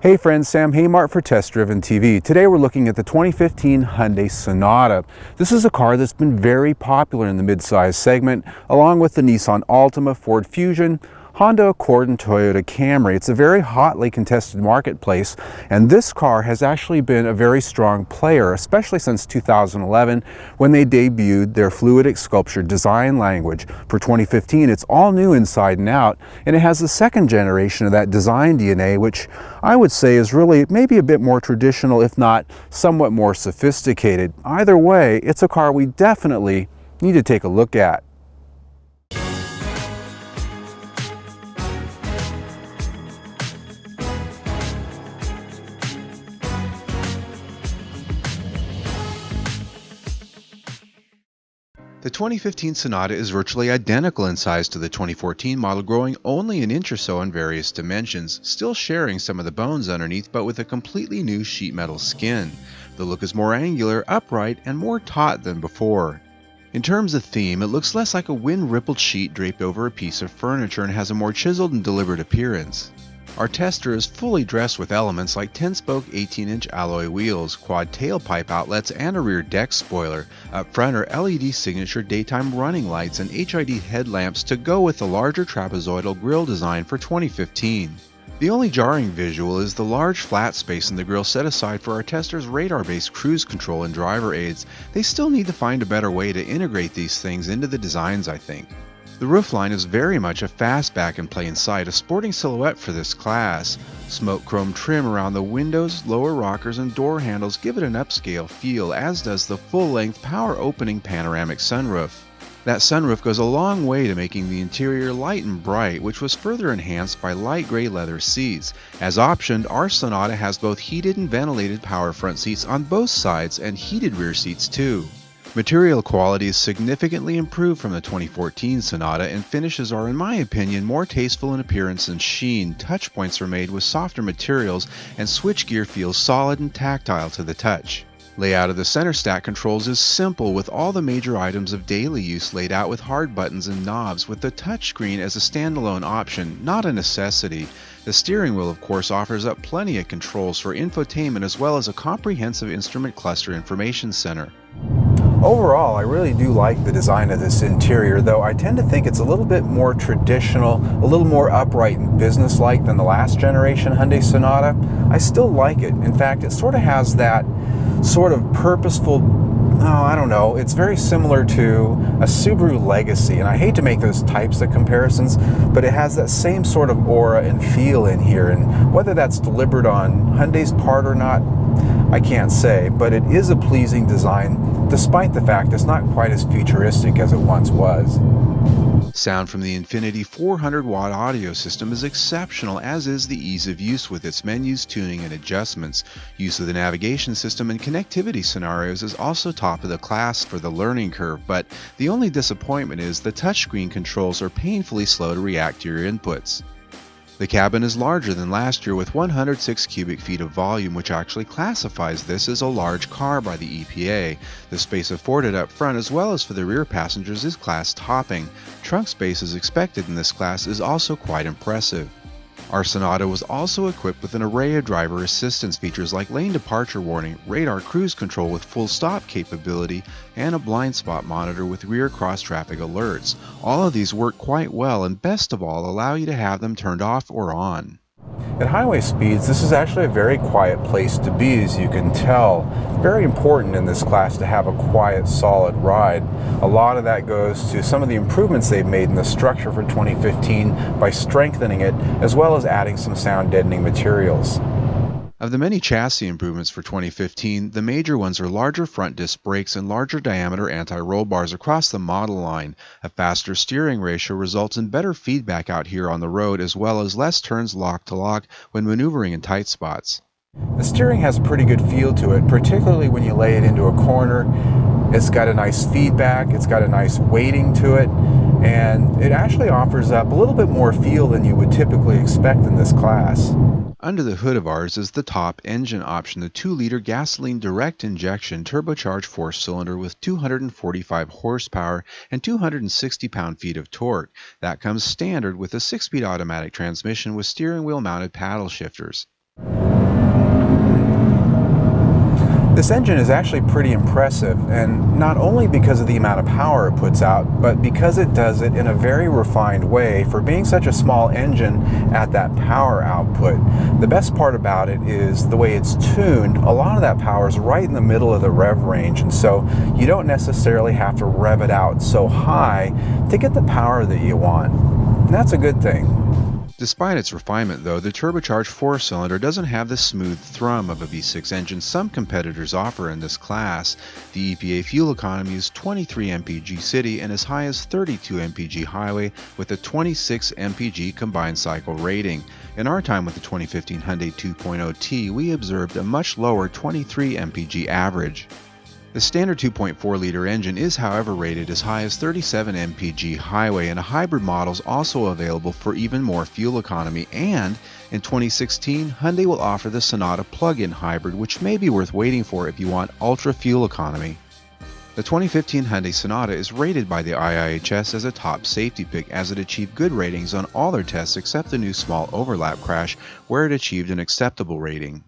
Hey friends, Sam Haymart for Test Driven TV. Today we're looking at the 2015 Hyundai Sonata. This is a car that's been very popular in the midsize segment, along with the Nissan Altima, Ford Fusion, Honda Accord, and Toyota Camry. It's a very hotly contested marketplace, and this car has actually been a very strong player, especially since 2011 when they debuted their fluidic sculpture design language. For 2015, it's all new inside and out, and it has the second generation of that design DNA, which I would say is really maybe a bit more traditional, if not somewhat more sophisticated. Either way, it's a car we definitely need to take a look at. The 2015 Sonata is virtually identical in size to the 2014 model, growing only an inch or so in various dimensions, still sharing some of the bones underneath but with a completely new sheet metal skin. The look is more angular, upright, and more taut than before. In terms of theme, it looks less like a wind-rippled sheet draped over a piece of furniture and has a more chiseled and deliberate appearance. Our tester is fully dressed with elements like 10-spoke 18-inch alloy wheels, quad tailpipe outlets, and a rear deck spoiler. Up front are LED signature daytime running lights and HID headlamps to go with the larger trapezoidal grille design for 2015. The only jarring visual is the large flat space in the grille set aside for our tester's radar-based cruise control and driver aids. They still need to find a better way to integrate these things into the designs, I think. The roofline is very much a fastback in plain sight, a sporting silhouette for this class. Smoke chrome trim around the windows, lower rockers, and door handles give it an upscale feel, as does the full-length power-opening panoramic sunroof. That sunroof goes a long way to making the interior light and bright, which was further enhanced by light gray leather seats. As optioned, our Sonata has both heated and ventilated power front seats on both sides and heated rear seats too. Material quality is significantly improved from the 2014 Sonata, and finishes are, in my opinion, more tasteful in appearance and sheen. Touch points are made with softer materials, and switchgear feels solid and tactile to the touch. Layout of the center stack controls is simple, with all the major items of daily use laid out with hard buttons and knobs, with the touchscreen as a standalone option, not a necessity. The steering wheel, of course, offers up plenty of controls for infotainment as well as a comprehensive instrument cluster information center. Overall, I really do like the design of this interior, though I tend to think it's a little bit more traditional, a little more upright and businesslike than the last generation Hyundai Sonata. I still like it. In fact, it sort of has that sort of purposeful, I don't know, it's very similar to a Subaru Legacy, and I hate to make those types of comparisons, but it has that same sort of aura and feel in here, and whether that's deliberate on Hyundai's part or not, I can't say, but it is a pleasing design, despite the fact it's not quite as futuristic as it once was. Sound from the Infinity 400-watt audio system is exceptional, as is the ease of use with its menus, tuning, and adjustments. Use of the navigation system and connectivity scenarios is also top of the class for the learning curve, but the only disappointment is the touchscreen controls are painfully slow to react to your inputs. The cabin is larger than last year with 106 cubic feet of volume, which actually classifies this as a large car by the EPA. The space afforded up front as well as for the rear passengers is class topping. Trunk space as expected in this class is also quite impressive. Our Sonata was also equipped with an array of driver assistance features like lane departure warning, radar cruise control with full stop capability, and a blind spot monitor with rear cross-traffic alerts. All of these work quite well, and best of all, allow you to have them turned off or on. At highway speeds, this is actually a very quiet place to be, as you can tell. Very important in this class to have a quiet, solid ride. A lot of that goes to some of the improvements they've made in the structure for 2015 by strengthening it, as well as adding some sound deadening materials. Of the many chassis improvements for 2015, the major ones are larger front disc brakes and larger diameter anti-roll bars across the model line. A faster steering ratio results in better feedback out here on the road, as well as less turns lock to lock when maneuvering in tight spots. The steering has a pretty good feel to it, particularly when you lay it into a corner. It's got a nice feedback, it's got a nice weighting to it, and it actually offers up a little bit more feel than you would typically expect in this class. Under the hood of ours is the top engine option, the 2-liter gasoline direct injection turbocharged 4-cylinder with 245 horsepower and 260 pound-feet of torque. That comes standard with a 6-speed automatic transmission with steering wheel mounted paddle shifters. This engine is actually pretty impressive, and not only because of the amount of power it puts out, but because it does it in a very refined way for being such a small engine at that power output. The best part about it is the way it's tuned. A lot of that power is right in the middle of the rev range, and so you don't necessarily have to rev it out so high to get the power that you want. And that's a good thing. Despite its refinement, though, the turbocharged 4-cylinder doesn't have the smooth thrum of a V6 engine some competitors offer in this class. The EPA fuel economy is 23 mpg city and as high as 32 mpg highway with a 26 mpg combined cycle rating. In our time with the 2015 Hyundai 2.0T, we observed a much lower 23 mpg average. The standard 2.4-liter engine is, however, rated as high as 37 mpg highway, and a hybrid model is also available for even more fuel economy. And in 2016, Hyundai will offer the Sonata plug-in hybrid, which may be worth waiting for if you want ultra fuel economy. The 2015 Hyundai Sonata is rated by the IIHS as a top safety pick, as it achieved good ratings on all their tests except the new small overlap crash, where it achieved an acceptable rating.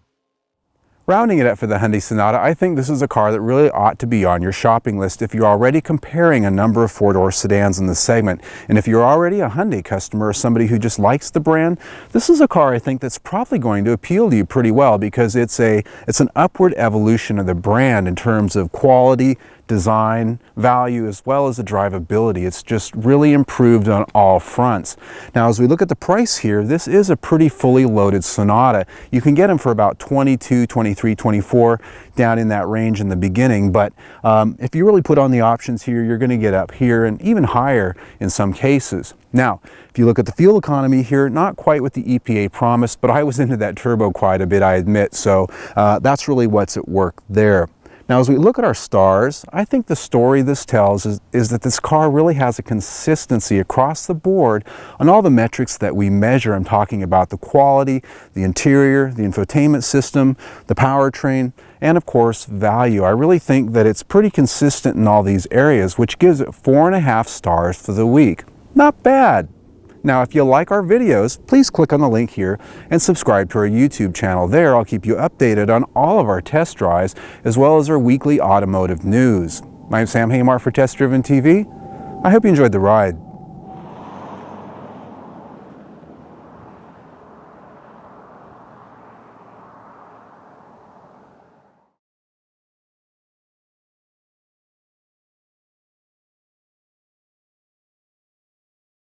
Rounding it up for the Hyundai Sonata, I think this is a car that really ought to be on your shopping list if you're already comparing a number of four-door sedans in this segment. And if you're already a Hyundai customer or somebody who just likes the brand, this is a car I think that's probably going to appeal to you pretty well, because it's an upward evolution of the brand in terms of quality, design, value, as well as the drivability. It's just really improved on all fronts. Now, as we look at the price here, this is a pretty fully loaded Sonata. You can get them for about 22, 23, 24, down in that range in the beginning, but if you really put on the options here, you're going to get up here and even higher in some cases. Now, if you look at the fuel economy here, not quite what the EPA promised, but I was into that turbo quite a bit, I admit, so that's really what's at work there. Now, as we look at our stars, I think the story this tells is that this car really has a consistency across the board on all the metrics that we measure. I'm talking about the quality, the interior, the infotainment system, the powertrain, and of course, value. I really think that it's pretty consistent in all these areas, which gives it 4.5 stars for the week. Not bad. Now, if you like our videos, please click on the link here and subscribe to our YouTube channel. There, I'll keep you updated on all of our test drives, as well as our weekly automotive news. I'm Sam Haymar for Test Driven TV. I hope you enjoyed the ride.